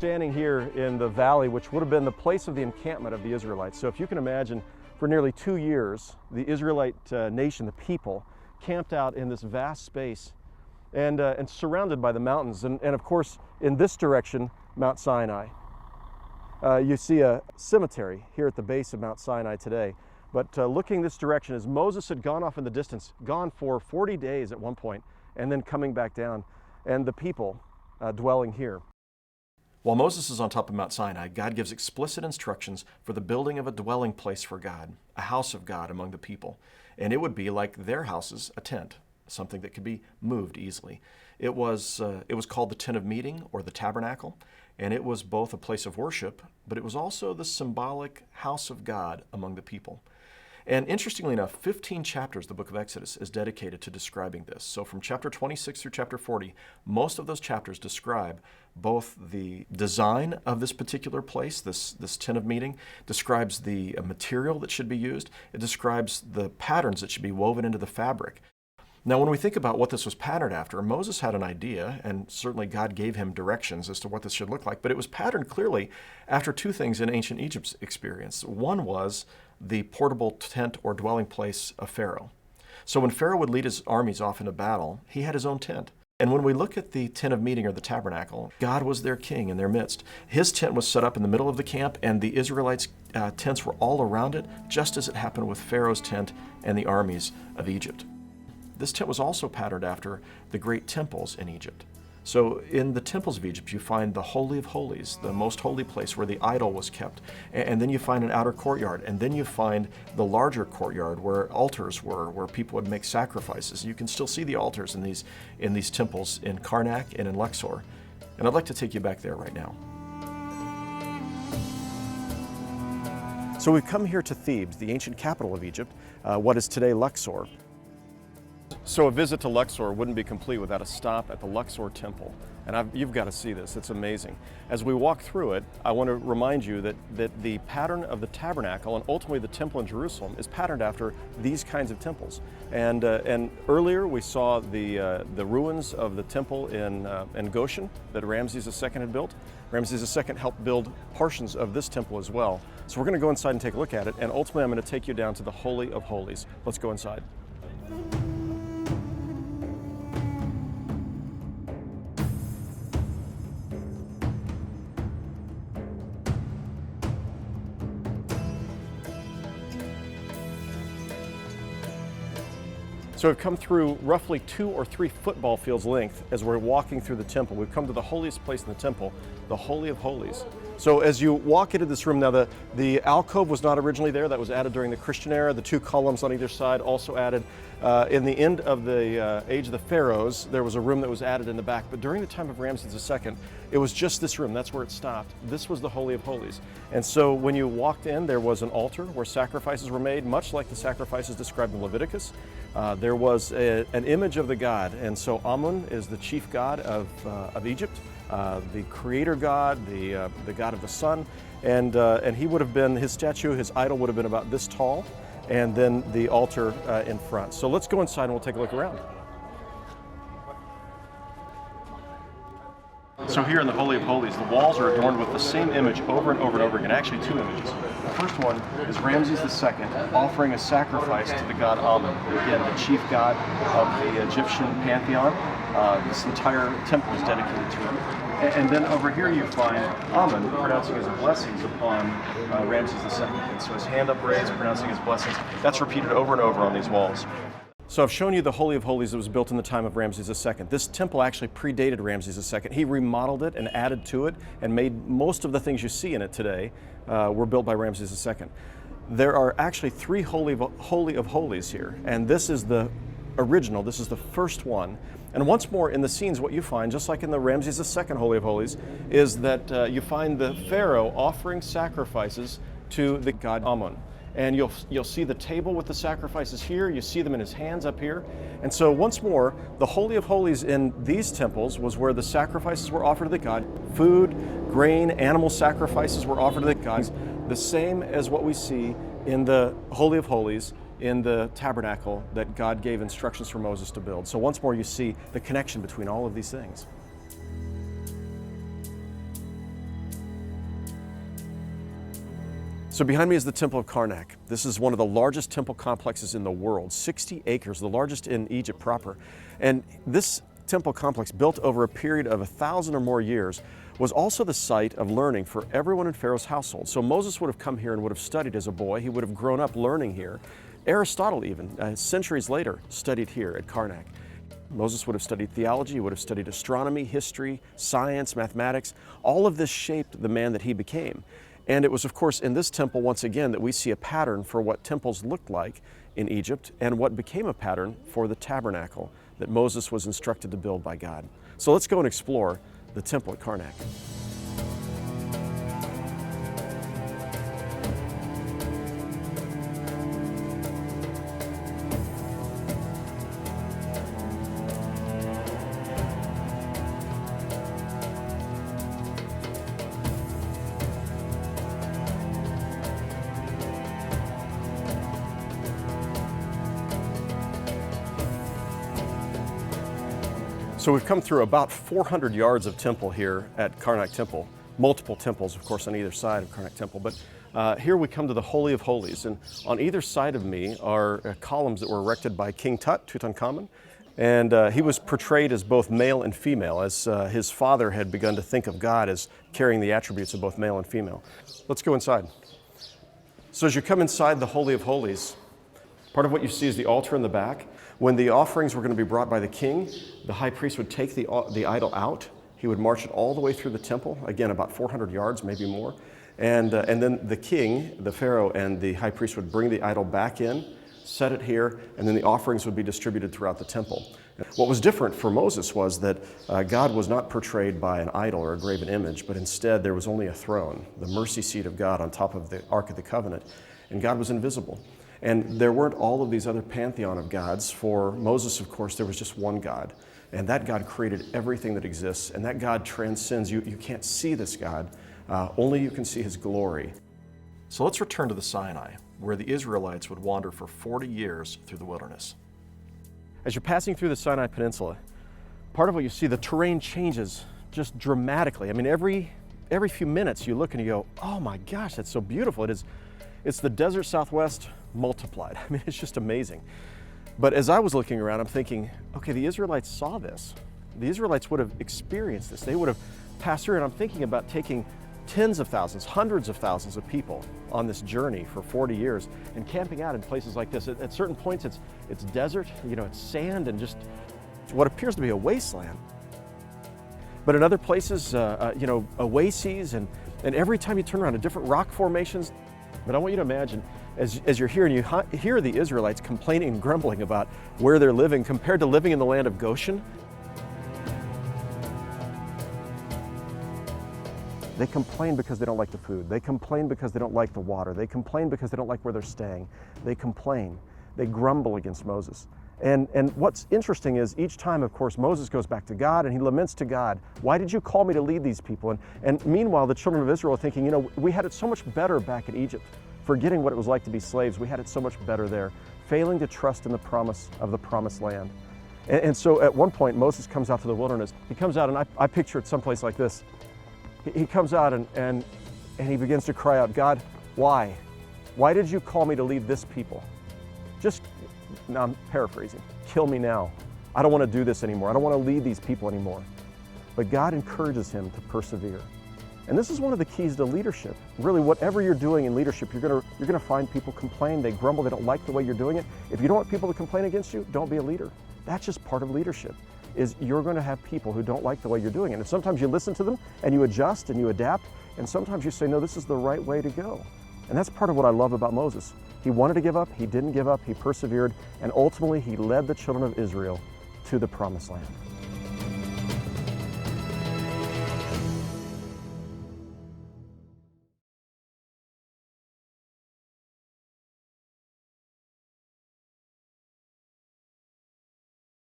standing here in the valley, which would have been the place of the encampment of the Israelites. So if you can imagine, for nearly 2 years, the Israelite nation, the people, camped out in this vast space and surrounded by the mountains. And of course, in this direction, Mount Sinai. You see a cemetery here at the base of Mount Sinai today. But looking this direction, as Moses had gone off in the distance, gone for 40 days at one point, and then coming back down, and the people dwelling here. While Moses is on top of Mount Sinai, God gives explicit instructions for the building of a dwelling place for God, a house of God among the people. And it would be like their houses, a tent, something that could be moved easily. It was called the tent of meeting, or the tabernacle, and it was both a place of worship, but it was also the symbolic house of God among the people. And interestingly enough, 15 chapters of the book of Exodus is dedicated to describing this. So from chapter 26 through chapter 40, most of those chapters describe both the design of this particular place, this tent of meeting, describes the material that should be used, it describes the patterns that should be woven into the fabric. Now, when we think about what this was patterned after, Moses had an idea, and certainly God gave him directions as to what this should look like, but it was patterned clearly after two things in ancient Egypt's experience. One was the portable tent or dwelling place of Pharaoh. So when Pharaoh would lead his armies off into battle, he had his own tent. And when we look at the tent of meeting or the tabernacle, God was their king in their midst. His tent was set up in the middle of the camp, and the Israelites' tents were all around it, just as it happened with Pharaoh's tent and the armies of Egypt. This tent was also patterned after the great temples in Egypt. So in the temples of Egypt, you find the Holy of Holies, the most holy place where the idol was kept. And then you find an outer courtyard. And then you find the larger courtyard where altars were, where people would make sacrifices. You can still see the altars in these temples in Karnak and in Luxor. And I'd like to take you back there right now. So we've come here to Thebes, the ancient capital of Egypt, what is today Luxor. So a visit to Luxor wouldn't be complete without a stop at the Luxor Temple. And you've got to see this, it's amazing. As we walk through it, I want to remind you that the pattern of the tabernacle and ultimately the temple in Jerusalem is patterned after these kinds of temples. And earlier we saw the ruins of the temple in Goshen that Ramses II had built. Ramses II helped build portions of this temple as well. So we're going to go inside and take a look at it, and ultimately I'm going to take you down to the Holy of Holies. Let's go inside. So we've come through roughly 2 or 3 football fields length as we're walking through the temple. We've come to the holiest place in the temple, the Holy of Holies. So as you walk into this room, now the alcove was not originally there. That was added during the Christian era. The 2 columns on either side also added. In the end of the age of the pharaohs, there was a room that was added in the back. But during the time of Ramses II, it was just this room. That's where it stopped. This was the Holy of Holies. And so when you walked in, there was an altar where sacrifices were made, much like the sacrifices described in Leviticus. There was an image of the god. And so Amun is the chief god of Egypt. The creator god, the god of the sun, and he would have been, his statue, his idol would have been about this tall, and then the altar in front. So let's go inside and we'll take a look around. So here in the Holy of Holies, the walls are adorned with the same image over and over and over again, actually 2 images. The first one is Ramses II offering a sacrifice to the god Amun, again, the chief god of the Egyptian pantheon. This entire temple is dedicated to him. And then over here you find Amun pronouncing his blessings upon Ramses II. And so his hand upraised, pronouncing his blessings. That's repeated over and over on these walls. So I've shown you the Holy of Holies that was built in the time of Ramses II. This temple actually predated Ramses II. He remodeled it and added to it and made most of the things you see in it today were built by Ramses II. There are actually 3 Holy of Holies here, and this is the original, this is the first one. And once more in the scenes, what you find, just like in the Ramses II Holy of Holies, is that you find the Pharaoh offering sacrifices to the god Amun. And you'll see the table with the sacrifices here, you see them in his hands up here. And so once more, the Holy of Holies in these temples was where the sacrifices were offered to the god. Food, grain, animal sacrifices were offered to the gods, the same as what we see in the Holy of Holies in the tabernacle that God gave instructions for Moses to build. So once more you see the connection between all of these things. So behind me is the Temple of Karnak. This is one of the largest temple complexes in the world, 60 acres, the largest in Egypt proper. And this temple complex, built over a period of 1,000 or more years, was also the site of learning for everyone in Pharaoh's household. So Moses would have come here and would have studied as a boy. He would have grown up learning here. Aristotle even, centuries later, studied here at Karnak. Moses would have studied theology, he would have studied astronomy, history, science, mathematics. All of this shaped the man that he became. And it was, of course, in this temple, once again, that we see a pattern for what temples looked like in Egypt and what became a pattern for the tabernacle that Moses was instructed to build by God. So let's go and explore the temple at Karnak. So we've come through about 400 yards of temple here at Karnak Temple. Multiple temples, of course, on either side of Karnak Temple. But here we come to the Holy of Holies. And on either side of me are columns that were erected by King Tut, Tutankhamun. And he was portrayed as both male and female, as his father had begun to think of God as carrying the attributes of both male and female. Let's go inside. So as you come inside the Holy of Holies, part of what you see is the altar in the back. When the offerings were going to be brought by the king, the high priest would take the idol out. He would march it all the way through the temple, again about 400 yards, maybe more. And then the king, the pharaoh, and the high priest would bring the idol back in, set it here, and then the offerings would be distributed throughout the temple. What was different for Moses was that God was not portrayed by an idol or a graven image, but instead there was only a throne, the mercy seat of God on top of the Ark of the Covenant, and God was invisible. And there weren't all of these other pantheon of gods. For Moses, of course, there was just one God. And that God created everything that exists. And that God transcends. You can't see this God. Only you can see his glory. So let's return to the Sinai, where the Israelites would wander for 40 years through the wilderness. As you're passing through the Sinai Peninsula, part of what you see, the terrain changes just dramatically. I mean, every few minutes you look and you go, oh my gosh, that's so beautiful. It's the desert Southwest multiplied. I mean, it's just amazing. But as I was looking around, I'm thinking, okay, the Israelites saw this. The Israelites would have experienced this. They would have passed through, and I'm thinking about taking tens of thousands, hundreds of thousands of people on this journey for 40 years and camping out in places like this. At certain points, it's desert, it's sand and just what appears to be a wasteland. But in other places, oases, and every time you turn around, different rock formations. But I want you to imagine, as you're here and you hear the Israelites complaining and grumbling about where they're living compared to living in the land of Goshen. They complain because they don't like the food. They complain because they don't like the water. They complain because they don't like where they're staying. They complain. They grumble against Moses. And what's interesting is each time, of course, Moses goes back to God and he laments to God, why did you call me to lead these people? And meanwhile, the children of Israel are thinking, we had it so much better back in Egypt, forgetting what it was like to be slaves. We had it so much better there, failing to trust in the promise of the promised land. And so at one point, Moses comes out to the wilderness. He comes out, and I picture it someplace like this. He comes out and he begins to cry out, God, why? Why did you call me to lead this people? Now I'm paraphrasing, kill me now. I don't want to do this anymore. I don't want to lead these people anymore. But God encourages him to persevere. And this is one of the keys to leadership. Really, whatever you're doing in leadership, you're gonna find people complain, they grumble, they don't like the way you're doing it. If you don't want people to complain against you, don't be a leader. That's just part of leadership, is you're gonna have people who don't like the way you're doing it. And sometimes you listen to them and you adjust and you adapt, and sometimes you say, no, this is the right way to go. And that's part of what I love about Moses. He wanted to give up, he didn't give up, he persevered, and ultimately he led the children of Israel to the promised land.